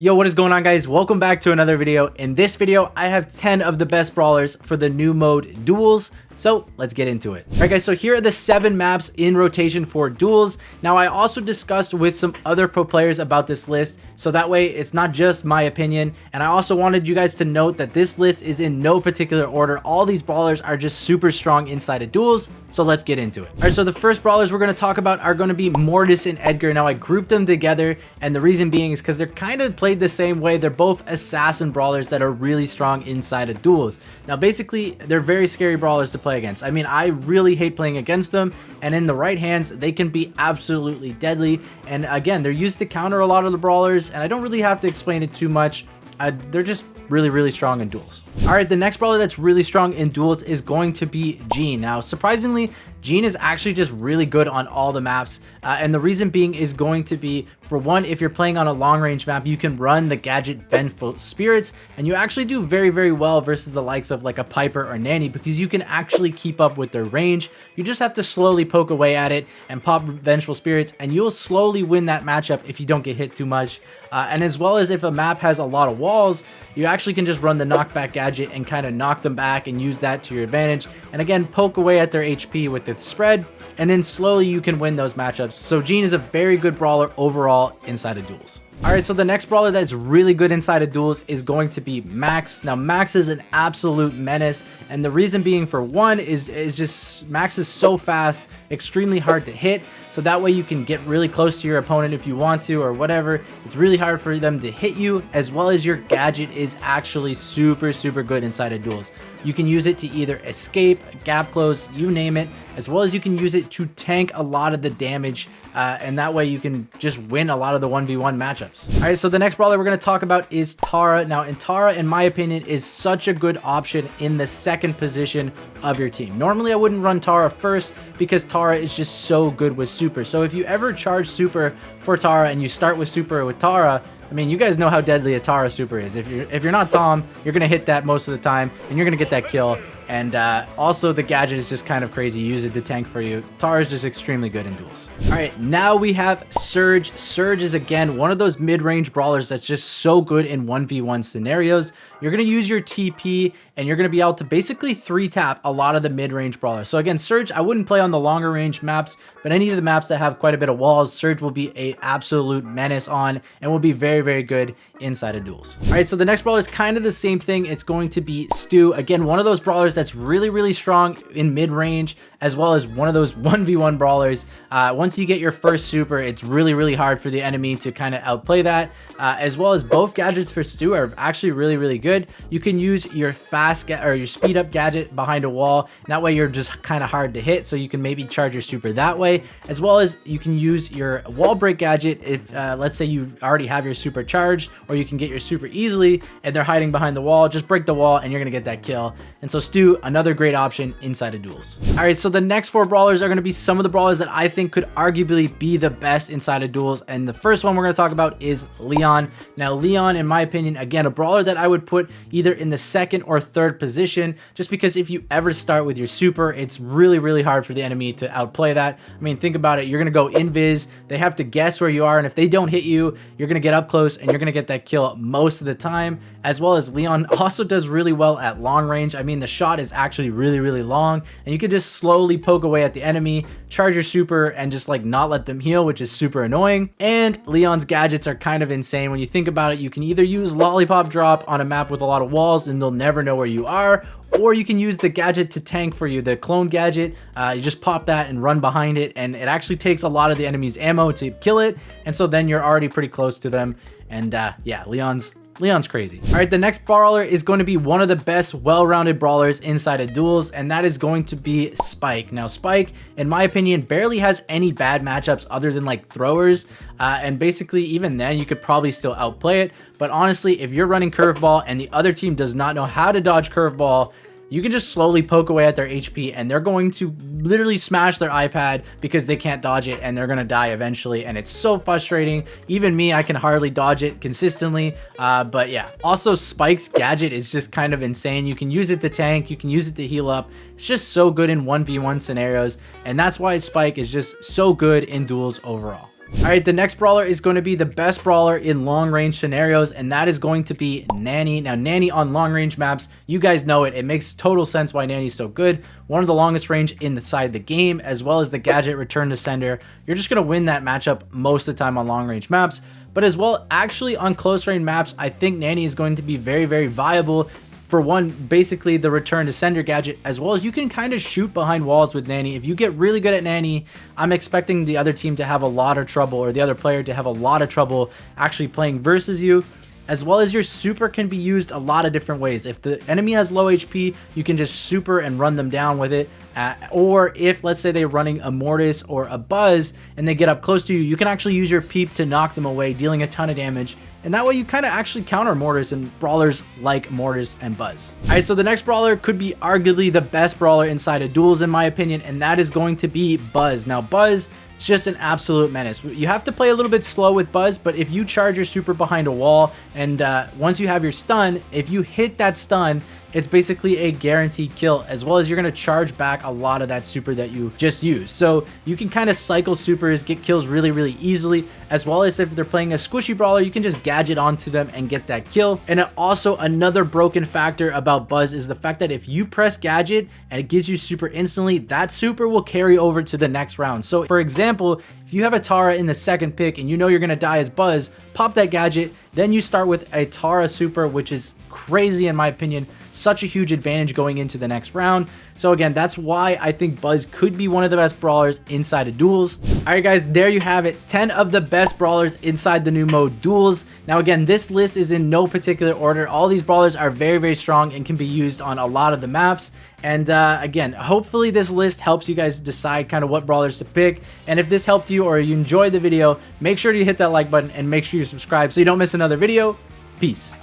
Yo, what is going on, guys? Welcome back to another video. In this video, I have 10 of the best brawlers for the new mode Duels. So let's get into it. All right, guys, so here are the 7 maps in rotation for Duels. Now, I also discussed with some other pro players about this list, so that way it's not just my opinion. And I also wanted you guys to note that this list is in no particular order. All these brawlers are just super strong inside of Duels, so let's get into it. All right, so the first brawlers we're going to talk about are going to be Mortis and Edgar. Now, I grouped them together, and the reason being is because they're kind of played the same way. They're both assassin brawlers that are really strong inside of Duels. Now, basically, they're very scary brawlers to play against. I mean, I really hate playing against them, and in the right hands, they can be absolutely deadly. And again, they're used to counter a lot of the brawlers, and I don't really have to explain it too much. They're just really strong in Duels. All right, the next brawler that's really strong in Duels is going to be Gene. Now, surprisingly, Gene is actually just really good on all the maps, and the reason being is going to be, for one, if you're playing on a long range map, you can run the gadget Vengeful Spirits, and you actually do very well versus the likes of like a Piper or Nanny, because you can actually keep up with their range. You just have to slowly poke away at it and pop Vengeful Spirits, and you'll slowly win that matchup if you don't get hit too much. And as well as if a map has a lot of walls, you actually can just run the knockback gadget and kind of knock them back and use that to your advantage. And again, poke away at their HP with the spread, and then slowly you can win those matchups. So Gene is a very good brawler overall inside of Duels. All right, so the next brawler that's really good inside of Duels is going to be Max. Now, Max is an absolute menace, and the reason being, for one, is just Max is so fast, extremely hard to hit, so that way you can get really close to your opponent if you want to or whatever. It's really hard for them to hit you, as well as your gadget is actually super good inside of Duels. You can use it to either escape, gap close, you name it, as well as you can use it to tank a lot of the damage, and that way you can just win a lot of the 1v1 matchups. All right, so the next brawler we're going to talk about is Tara. Now, Tara, in my opinion, is such a good option in the second position of your team. Normally, I wouldn't run Tara first because Tara is just so good with super. So if you ever charge super for Tara and you start with super with Tara, I mean, you guys know how deadly a Tara super is. If you're not Tom, you're gonna hit that most of the time, and you're gonna get that kill. And also, the gadget is just kind of crazy. Use it to tank for you. Tara is just extremely good in Duels. All right, now we have Surge. Surge is, again, one of those mid-range brawlers that's just so good in 1v1 scenarios. You're going to use your TP, and you're going to be able to basically 3-tap a lot of the mid-range brawlers. So again, Surge, I wouldn't play on the longer range maps, but any of the maps that have quite a bit of walls, Surge will be an absolute menace on, and will be very good inside of Duels. All right, so the next brawler is kind of the same thing. It's going to be Stu. Again, one of those brawlers that's really strong in mid-range, as well as one of those 1v1 brawlers. Once you get your first super, it's really hard for the enemy to kind of outplay that, as well as both gadgets for Stu are actually really good. You can use your your speed up gadget behind a wall, and that way you're just kind of hard to hit, so you can maybe charge your super that way, as well as you can use your wall break gadget if let's say you already have your super charged, or you can get your super easily and they're hiding behind the wall. Just break the wall and you're gonna get that kill. And so Stu, another great option inside of Duels. All right, so the next 4 brawlers are going to be some of the brawlers that I think could arguably be the best inside of Duels, and the first one we're going to talk about is Leon. Now, Leon, in my opinion, again, a brawler that I would put either in the second or third position, just because if you ever start with your super, it's really hard for the enemy to outplay that. I mean, think about it. You're going to go invis, they have to guess where you are, and if they don't hit you, you're going to get up close and you're going to get that kill most of the time. As well as Leon also does really well at long range. I mean, the shot is actually really long, and you can just slowly poke away at the enemy, charge your super, and just like not let them heal, which is super annoying. And Leon's gadgets are kind of insane. When you think about it, you can either use lollipop drop on a map with a lot of walls and they'll never know where you are, or you can use the gadget to tank for you, the clone gadget. You just pop that and run behind it, and it actually takes a lot of the enemy's ammo to kill it, and so then you're already pretty close to them. And yeah, Leon's crazy. All right, the next brawler is going to be one of the best well-rounded brawlers inside of Duels, and that is going to be Spike. Now, Spike, in my opinion, barely has any bad matchups other than like throwers, and basically even then you could probably still outplay it. But honestly, if you're running curveball and the other team does not know how to dodge curveball, you can just slowly poke away at their HP, and they're going to literally smash their iPad because they can't dodge it, and they're going to die eventually. And it's so frustrating. Even me, I can hardly dodge it consistently. But yeah, also Spike's gadget is just kind of insane. You can use it to tank, you can use it to heal up. It's just so good in 1v1 scenarios, and that's why Spike is just so good in Duels overall. All right, the next brawler is going to be the best brawler in long range scenarios, and that is going to be Nanny. Now, Nanny on long range maps, you guys know it. It makes total sense why Nanny's so good. One of the longest range inside the game, as well as the gadget return to sender. You're just going to win that matchup most of the time on long range maps. But as well, actually on close range maps, I think Nanny is going to be very, very viable. For one, basically the return to sender gadget, as well as you can kind of shoot behind walls with Nanny. If you get really good at Nanny, I'm expecting the other team to have a lot of trouble, or the other player to have a lot of trouble actually playing versus you. As well as your super can be used a lot of different ways. If the enemy has low HP, you can just super and run them down with it. Or if, let's say, they're running a Mortis or a Buzz and they get up close to you, you can actually use your peep to knock them away, dealing a ton of damage. And that way you kind of actually counter Mortis and brawlers like Mortis and Buzz. All right, so the next brawler could be arguably the best brawler inside of Duels in my opinion, and that is going to be Buzz. Now, Buzz, it's just an absolute menace. You have to play a little bit slow with Buzz, but if you charge your super behind a wall and once you have your stun, if you hit that stun, it's basically a guaranteed kill, as well as you're going to charge back a lot of that super that you just used. So you can kind of cycle supers, get kills really, really easily, as well as if they're playing a squishy brawler, you can just gadget onto them and get that kill. And also another broken factor about Buzz is the fact that if you press gadget and it gives you super instantly, that super will carry over to the next round. So for example, if you have a Tara in the second pick and you know you're going to die as Buzz, pop that gadget, then you start with a Tara super, which is crazy in my opinion. Such a huge advantage going into the next round. So again, that's why I think Buzz could be one of the best brawlers inside of Duels. All right, guys, there you have it. 10 of the best brawlers inside the new mode Duels. Now, again, this list is in no particular order. All these brawlers are very, very strong and can be used on a lot of the maps. And again, hopefully this list helps you guys decide kind of what brawlers to pick. And if this helped you or you enjoyed the video, make sure to hit that like button and make sure you subscribe so you don't miss another video. Peace.